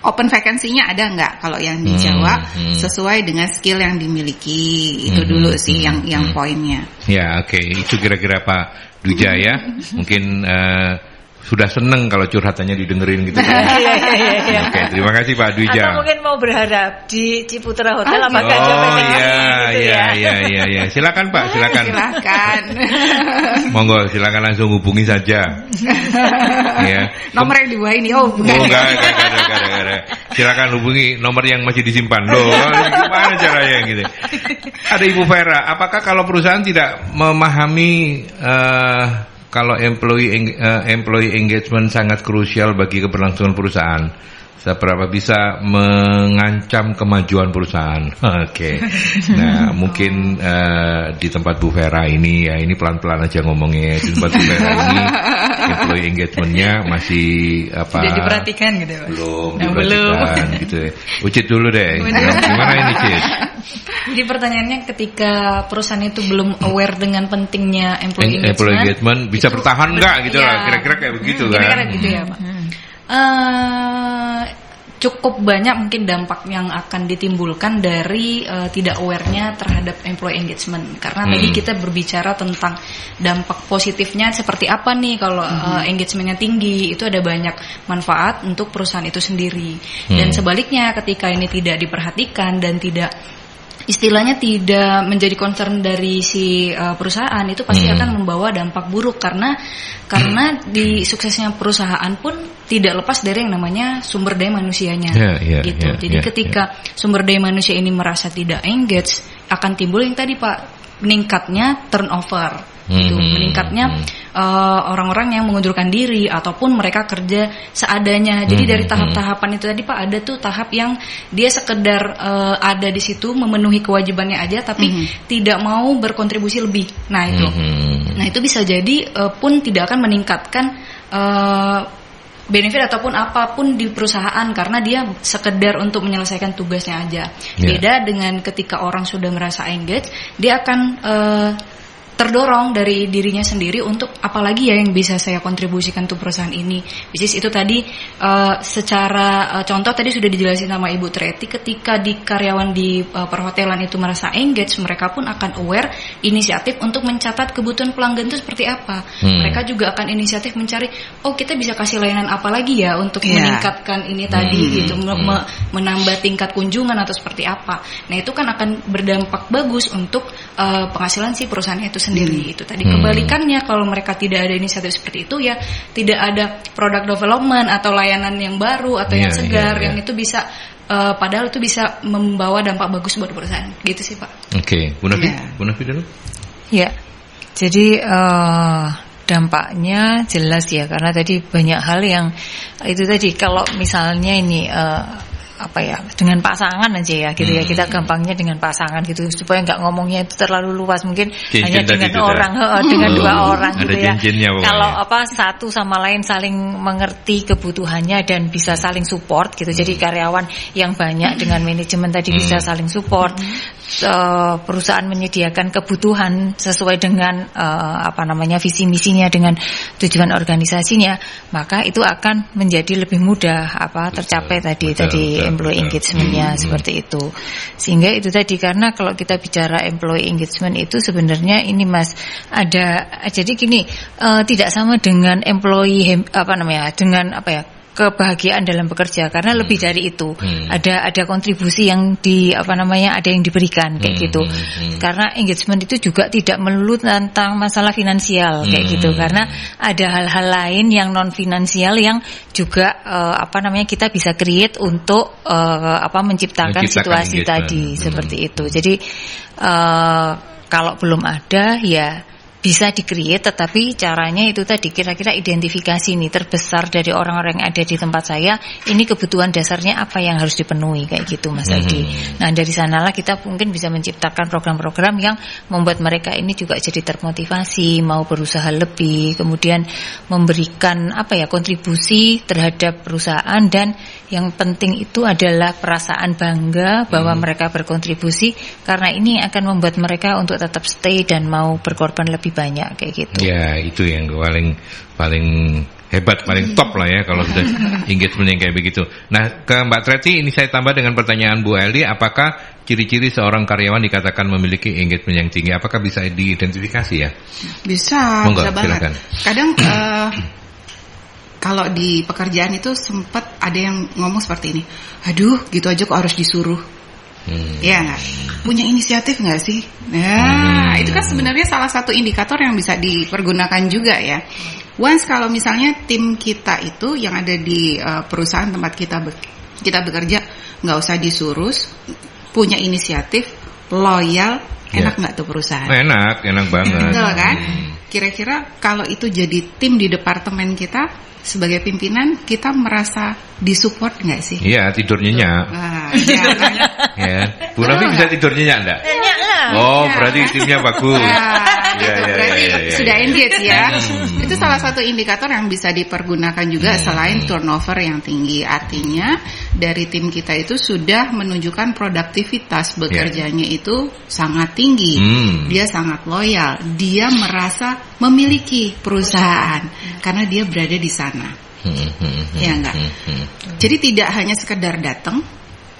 open vacancy-nya ada nggak kalau yang di Jawa sesuai dengan skill yang dimiliki. Itu dulu sih yang poinnya. Ya, oke. Itu kira-kira Pak Dwija ya. Mungkin sudah seneng kalau curhatannya didengerin gitu. Iya. Oke, terima kasih Pak Dwija. Atau mungkin mau berharap di Ciputra Hotel apakah iya. Silakan Pak, silakan. Monggo, silakan langsung hubungi saja. Ya. Nomor yang di bawah ini. Enggak ada. Silakan hubungi nomor yang masih disimpan. Loh, gimana caranya gitu. Ada Ibu Vera, apakah kalau perusahaan tidak memahami kalau employee engagement sangat krusial bagi keberlangsungan perusahaan, seberapa bisa mengancam kemajuan perusahaan? Oke. Nah, mungkin di tempat Bu Vera ini ya, ini pelan-pelan aja ngomongnya. Di tempat Bu Vera ini employee engagementnya masih tidak diperhatikan gitu ya, Pak? Belum diperhatikan gitu ya. Ucit dulu deh. Gimana ini, Cit? Jadi pertanyaannya, ketika perusahaan itu belum aware dengan pentingnya employee engagement, bisa bertahan enggak gitu lah, kira-kira kayak begitu kan. Kira-kira gitu ya, Pak. Cukup banyak mungkin dampak yang akan ditimbulkan dari tidak aware-nya terhadap employee engagement. Karena tadi kita berbicara tentang dampak positifnya seperti apa nih kalau engagement-nya tinggi, itu ada banyak manfaat untuk perusahaan itu sendiri. Dan sebaliknya, ketika ini tidak diperhatikan dan tidak, istilahnya tidak menjadi concern dari si perusahaan, itu pasti akan membawa dampak buruk karena di suksesnya perusahaan pun tidak lepas dari yang namanya sumber daya manusianya. Jadi ketika sumber daya manusia ini merasa tidak engage, akan timbul yang tadi Pak, meningkatnya turnover. Meningkatnya orang-orang yang mengundurkan diri ataupun mereka kerja seadanya. Jadi dari tahap-tahapan itu tadi Pak, ada tuh tahap yang dia sekedar ada di situ memenuhi kewajibannya aja, tapi tidak mau berkontribusi lebih. Nah itu bisa jadi pun tidak akan meningkatkan benefit ataupun apapun di perusahaan, karena dia sekedar untuk menyelesaikan tugasnya aja. Beda dengan ketika orang sudah merasa engage, dia akan terdorong dari dirinya sendiri untuk apalagi ya yang bisa saya kontribusikan untuk perusahaan ini. Bisnis itu tadi secara contoh tadi sudah dijelasin sama Ibu Treti, ketika di karyawan di perhotelan itu merasa engage, mereka pun akan aware inisiatif untuk mencatat kebutuhan pelanggan itu seperti apa. Mereka juga akan inisiatif mencari, oh kita bisa kasih layanan apa lagi ya untuk meningkatkan ini tadi gitu, menambah tingkat kunjungan atau seperti apa. Nah itu kan akan berdampak bagus untuk penghasilan si perusahaan itu sendiri. Itu tadi kebalikannya, kalau mereka tidak ada inisiatif seperti itu, ya tidak ada product development atau layanan yang baru atau yang segar yang itu bisa padahal itu bisa membawa dampak bagus buat perusahaan. Gitu sih Pak. Oke, Bu Nafi dulu. Ya, jadi dampaknya jelas ya, karena tadi banyak hal yang itu tadi, kalau misalnya ini dengan pasangan aja ya gitu ya, kita gampangnya dengan pasangan gitu supaya nggak ngomongnya itu terlalu luas, mungkin hanya dengan orang dengan dua orang gitu ya. Kalau satu sama lain saling mengerti kebutuhannya dan bisa saling support gitu, jadi karyawan yang banyak dengan manajemen tadi bisa saling support, perusahaan menyediakan kebutuhan sesuai dengan visi misinya dengan tujuan organisasinya, maka itu akan menjadi lebih mudah tercapai tadi employee engagement-nya seperti itu. Sehingga itu tadi, karena kalau kita bicara employee engagement itu sebenarnya ini Mas jadi gini, tidak sama dengan employee kebahagiaan dalam bekerja, karena lebih dari itu. Ada kontribusi yang ada yang diberikan kayak gitu. Karena engagement itu juga tidak melulu tentang masalah finansial kayak gitu, karena ada hal-hal lain yang non finansial yang juga kita bisa create untuk menciptakan situasi tadi seperti itu. Jadi kalau belum ada ya bisa di-create, tetapi caranya itu tadi kira-kira identifikasi nih terbesar dari orang-orang yang ada di tempat saya, ini kebutuhan dasarnya apa yang harus dipenuhi kayak gitu Mas Adi. Nah dari sanalah kita mungkin bisa menciptakan program-program yang membuat mereka ini juga jadi termotivasi, mau berusaha lebih, kemudian memberikan kontribusi terhadap perusahaan, dan yang penting itu adalah perasaan bangga bahwa mereka berkontribusi, karena ini akan membuat mereka untuk tetap stay dan mau berkorban lebih banyak kayak gitu. Ya, itu yang paling hebat, paling top lah ya kalau sudah engagement yang kayak begitu. Nah, ke Mbak Treti ini saya tambah dengan pertanyaan Bu Eli, apakah ciri-ciri seorang karyawan dikatakan memiliki engagement yang tinggi, apakah bisa diidentifikasi ya? Bisa banget. Silakan. Kadang kalau di pekerjaan itu sempat ada yang ngomong seperti ini, aduh gitu aja kok harus disuruh. Ya nggak? Punya inisiatif nggak sih? Nah, itu kan sebenarnya salah satu indikator yang bisa dipergunakan juga ya. Once kalau misalnya tim kita itu yang ada di perusahaan tempat kita bekerja nggak usah disuruh, punya inisiatif, loyal, enak nggak tuh perusahaan? Enak banget. Betul kan? Kira-kira kalau itu jadi tim di departemen kita, sebagai pimpinan kita merasa disupport nggak sih? Iya, tidur nyenyak. Ya. Bu Novi bisa tidur nyenyak enggak? Nyenyak lah. Oh, berarti timnya bagus. Berarti sudah engage ya. Itu salah satu indikator yang bisa dipergunakan juga selain turnover yang tinggi. Artinya dari tim kita itu sudah menunjukkan produktivitas bekerjanya itu sangat tinggi. Dia sangat loyal. Dia merasa memiliki perusahaan karena dia berada di sana. Ya enggak. Jadi tidak hanya sekedar datang,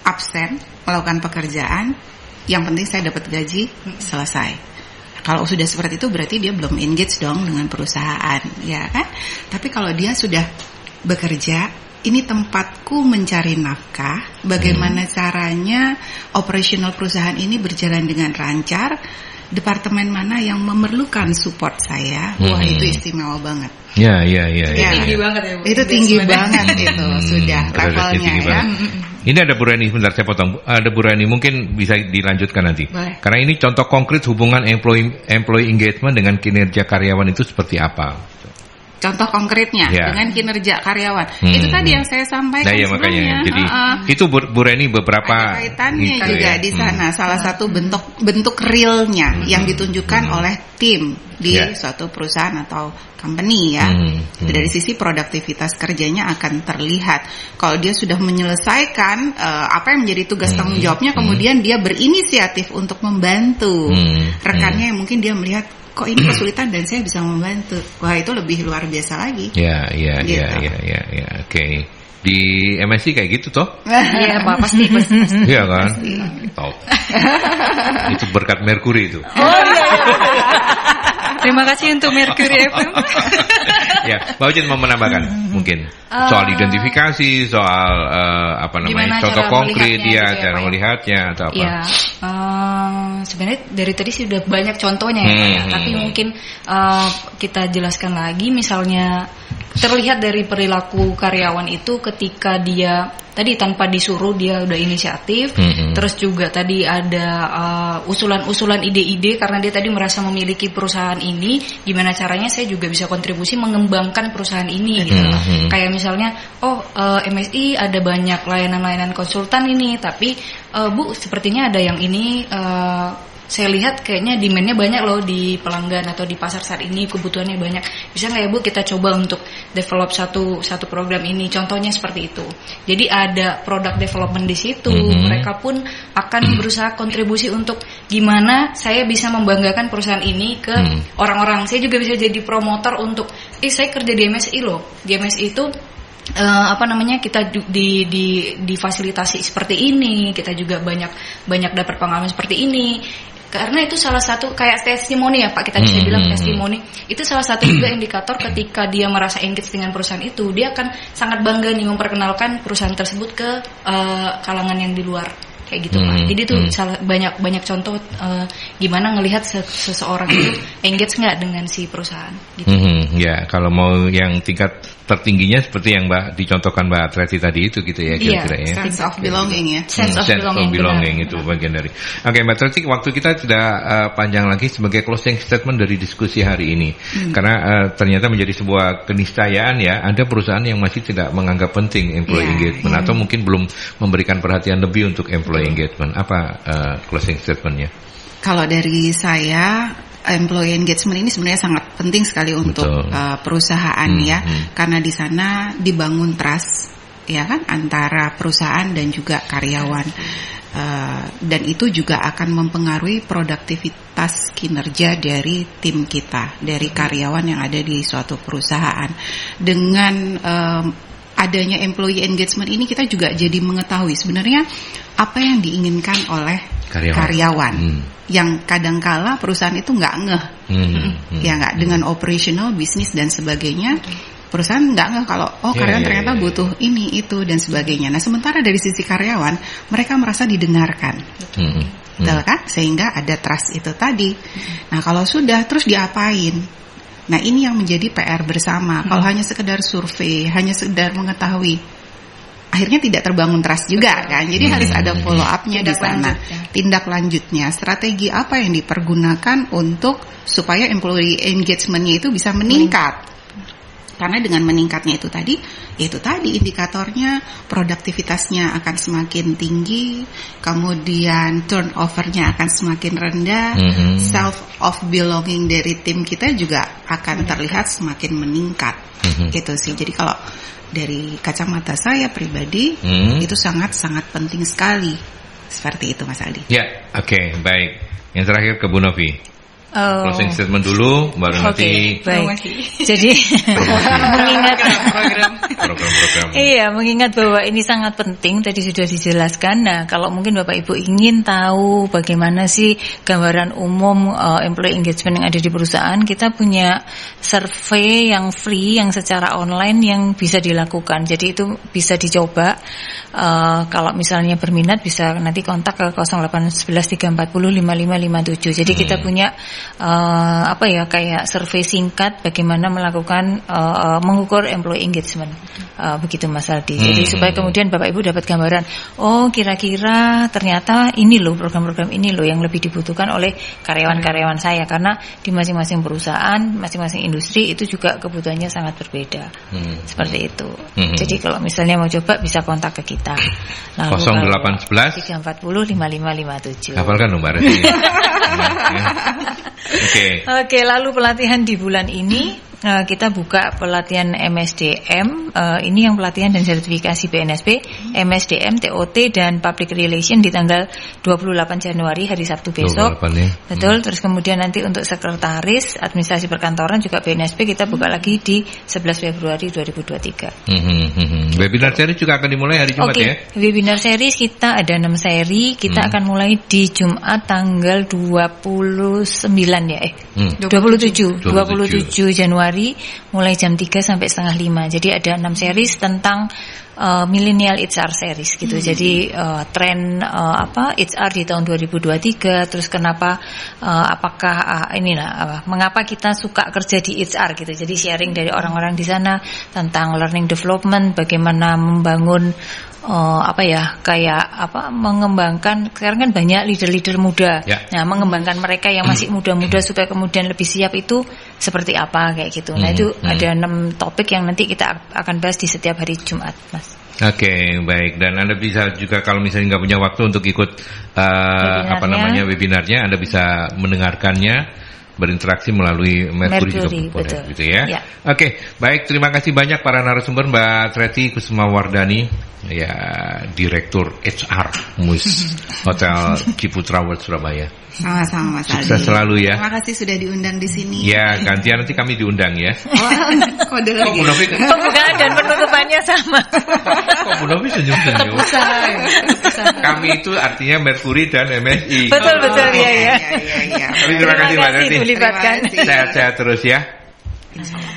absen, melakukan pekerjaan, yang penting saya dapat gaji, selesai. Kalau sudah seperti itu berarti dia belum engage dong dengan perusahaan, ya kan? Tapi kalau dia sudah bekerja, ini tempatku mencari nafkah, bagaimana caranya operasional perusahaan ini berjalan dengan lancar, departemen mana yang memerlukan support saya, wah itu istimewa banget. Ya. Tinggi banget ya Bu. Itu tinggi banget itu sudah levelnya ya. Ini ada Bu Reni, sebentar saya potong. Ada Bu Reni, mungkin bisa dilanjutkan nanti. Boleh. Karena ini contoh konkret hubungan employee engagement dengan kinerja karyawan itu seperti apa? Contoh konkretnya dengan kinerja karyawan. Itu tadi yang saya sampaikan sebelumnya. Jadi itu Bu Reni beberapa ada kaitannya juga di sana. Salah satu bentuk realnya yang ditunjukkan oleh tim di suatu perusahaan atau company ya. Dari sisi produktivitas kerjanya akan terlihat. Kalau dia sudah menyelesaikan apa yang menjadi tugas tanggung jawabnya, kemudian dia berinisiatif untuk membantu rekannya yang mungkin dia melihat kok ini kesulitan dan saya bisa membantu. Wah, itu lebih luar biasa lagi. Ya. Oke. Di MSC kayak gitu toh? Iya, pasti. Iya kan? Top. Itu berkat Mercury itu. Oh iya. Terima kasih untuk Mercury FM. Ya, Mbak Ucin mau menambahkan mungkin soal identifikasi, soal contoh konkret cara melihatnya atau apa? Ya, sebenarnya dari tadi sudah banyak contohnya ya, tapi mungkin kita jelaskan lagi, misalnya terlihat dari perilaku karyawan itu ketika dia tadi tanpa disuruh dia udah inisiatif, terus juga tadi ada usulan-usulan ide-ide karena dia tadi merasa memiliki perusahaan ini, gimana caranya saya juga bisa kontribusi mengembangkan perusahaan ini gitu. Kayak misalnya MSI ada banyak layanan-layanan konsultan ini, tapi Bu sepertinya ada yang ini saya lihat kayaknya demand-nya banyak loh di pelanggan atau di pasar saat ini, kebutuhannya banyak. Bisa nggak ya Bu kita coba untuk develop satu program ini? Contohnya seperti itu. Jadi ada product development di situ. Mereka pun akan berusaha kontribusi untuk gimana saya bisa membanggakan perusahaan ini ke orang-orang. Saya juga bisa jadi promotor untuk, saya kerja di MSI loh. Di MSI itu kita difasilitasi seperti ini, kita juga banyak dapat pengalaman seperti ini. Karena itu salah satu kayak testimoni ya Pak, kita bisa bilang testimoni. Itu salah satu juga indikator ketika dia merasa engage dengan perusahaan itu, dia akan sangat bangga nih memperkenalkan perusahaan tersebut ke kalangan yang di luar. Kayak gitu Pak. Jadi itu banyak contoh gimana ngelihat seseorang itu engage nggak dengan si perusahaan. Gitu. Ya, kalau mau yang tingkat tertingginya seperti yang dicontohkan Mbak Treti tadi itu gitu ya kira-kira ya. Sense of belonging ya. Sense of belonging itu bagian dari. Oke, Mbak Treti, waktu kita tidak panjang lagi sebagai closing statement dari diskusi hari ini. Karena ternyata menjadi sebuah keniscayaan ya, ada perusahaan yang masih tidak menganggap penting employee engagement atau mungkin belum memberikan perhatian lebih untuk employee engagement. Apa closing statementnya? Kalau dari saya, employee engagement ini sebenarnya sangat penting sekali untuk perusahaan ya, karena di sana dibangun trust ya kan antara perusahaan dan juga karyawan, dan itu juga akan mempengaruhi produktivitas kinerja dari tim kita, dari karyawan yang ada di suatu perusahaan. Dengan adanya employee engagement ini kita juga jadi mengetahui sebenarnya apa yang diinginkan oleh karyawan. Yang kadangkala perusahaan itu nggak ngeh, ya nggak, dengan operational, bisnis dan sebagainya. Perusahaan nggak ngeh kalau karyawan ternyata butuh ini, itu dan sebagainya. Nah sementara dari sisi karyawan mereka merasa didengarkan, betul kan? Sehingga ada trust itu tadi. Nah kalau sudah terus diapain? Nah ini yang menjadi PR bersama. Kalau hanya sekedar survei, hanya sekedar mengetahui, akhirnya tidak terbangun trust juga kan. Jadi harus ada follow up-nya di sana. Tindak lanjutnya, strategi apa yang dipergunakan untuk supaya employee engagement-nya itu bisa meningkat. Karena dengan meningkatnya itu tadi indikatornya produktivitasnya akan semakin tinggi, kemudian turnover-nya akan semakin rendah, self of belonging dari tim kita juga akan terlihat semakin meningkat. Gitu sih. Jadi kalau dari kacamata saya pribadi itu sangat-sangat penting sekali. Seperti itu Mas Aldi. Ya, oke, baik. Yang terakhir ke Bu Novi. Closing statement dulu, baru nanti. Baik. Jadi mengingat program. Iya, mengingat bahwa ini sangat penting tadi sudah dijelaskan. Nah, kalau mungkin Bapak Ibu ingin tahu bagaimana sih gambaran umum employee engagement yang ada di perusahaan, kita punya survei yang free yang secara online yang bisa dilakukan. Jadi itu bisa dicoba. Kalau misalnya berminat bisa nanti kontak ke 0811 340 5557. Jadi kita punya kayak survei singkat bagaimana melakukan mengukur employee engagement, begitu Mas Aldi. Jadi supaya kemudian Bapak Ibu dapat gambaran, kira-kira ternyata ini loh program-program ini loh yang lebih dibutuhkan oleh karyawan-karyawan saya, karena di masing-masing perusahaan, masing-masing industri itu juga kebutuhannya sangat berbeda. Seperti itu. Jadi kalau misalnya mau coba bisa kontak ke kita. 0811 340 5557. Hafalkan dong Mbak Reti. Oke, lalu pelatihan di bulan ini kita buka pelatihan MSDM, ini yang pelatihan dan sertifikasi BNSP, MSDM, TOT dan Public Relation di tanggal 28 Januari hari Sabtu besok. 28, ya. Betul. Terus kemudian nanti untuk sekretaris administrasi perkantoran juga BNSP kita buka lagi di 11 Februari 2023. Webinar series juga akan dimulai hari Jumat ya? Webinar series kita ada 6 seri, kita akan mulai di Jumat tanggal 27 Januari mulai jam 3 sampai setengah 5. Jadi ada 6 series tentang Millennial HR Series gitu. Jadi tren HR di tahun 2023, terus kenapa mengapa kita suka kerja di HR gitu. Jadi sharing dari orang-orang di sana tentang learning development, bagaimana membangun mengembangkan, sekarang kan banyak leader-leader muda. Nah, mengembangkan mereka yang masih muda-muda supaya kemudian lebih siap itu seperti apa kayak gitu. Nah, itu ada 6 topik yang nanti kita akan bahas di setiap hari Jumat, Mas. Oke, baik. Dan Anda bisa juga kalau misalnya nggak punya waktu untuk ikut webinarnya, Anda bisa mendengarkannya, berinteraksi melalui Mercury juga boleh, gitu ya. Oke, baik. Terima kasih banyak para narasumber, Mbak Treti Kusumawardani, ya Direktur HR MUIS Hotel Ciputra World Surabaya. Sama-sama Mas Aldi. Sukses selalu ya. Terima kasih sudah diundang di sini. Ya, gantian nanti kami diundang ya. Kode lagi. Pembukaan dan penutupannya sama. Kok Bu Novi senyum-senyum? Kami itu artinya Mercury dan MSI. Betul ya. Tapi terima kasih Mbak Treti. Sehat-sehat terus ya.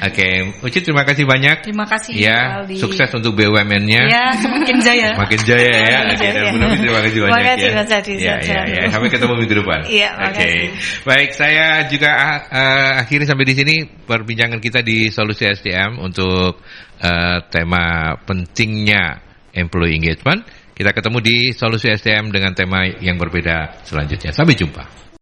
Oke, Uci terima kasih banyak. Terima kasih ya, Aldi. Sukses untuk BUMN-nya. Ya, semakin jaya. Makin jaya ya. Oke, dan Bu Novi terima kasih banyak ya. Terima kasih Mas Adi. Ya. Sampai ketemu minggu depan. Iya, oke. Baik, saya juga akhiri sampai di sini perbincangan kita di Solusi SDM untuk tema pentingnya employee engagement. Kita ketemu di Solusi SDM dengan tema yang berbeda selanjutnya. Sampai jumpa.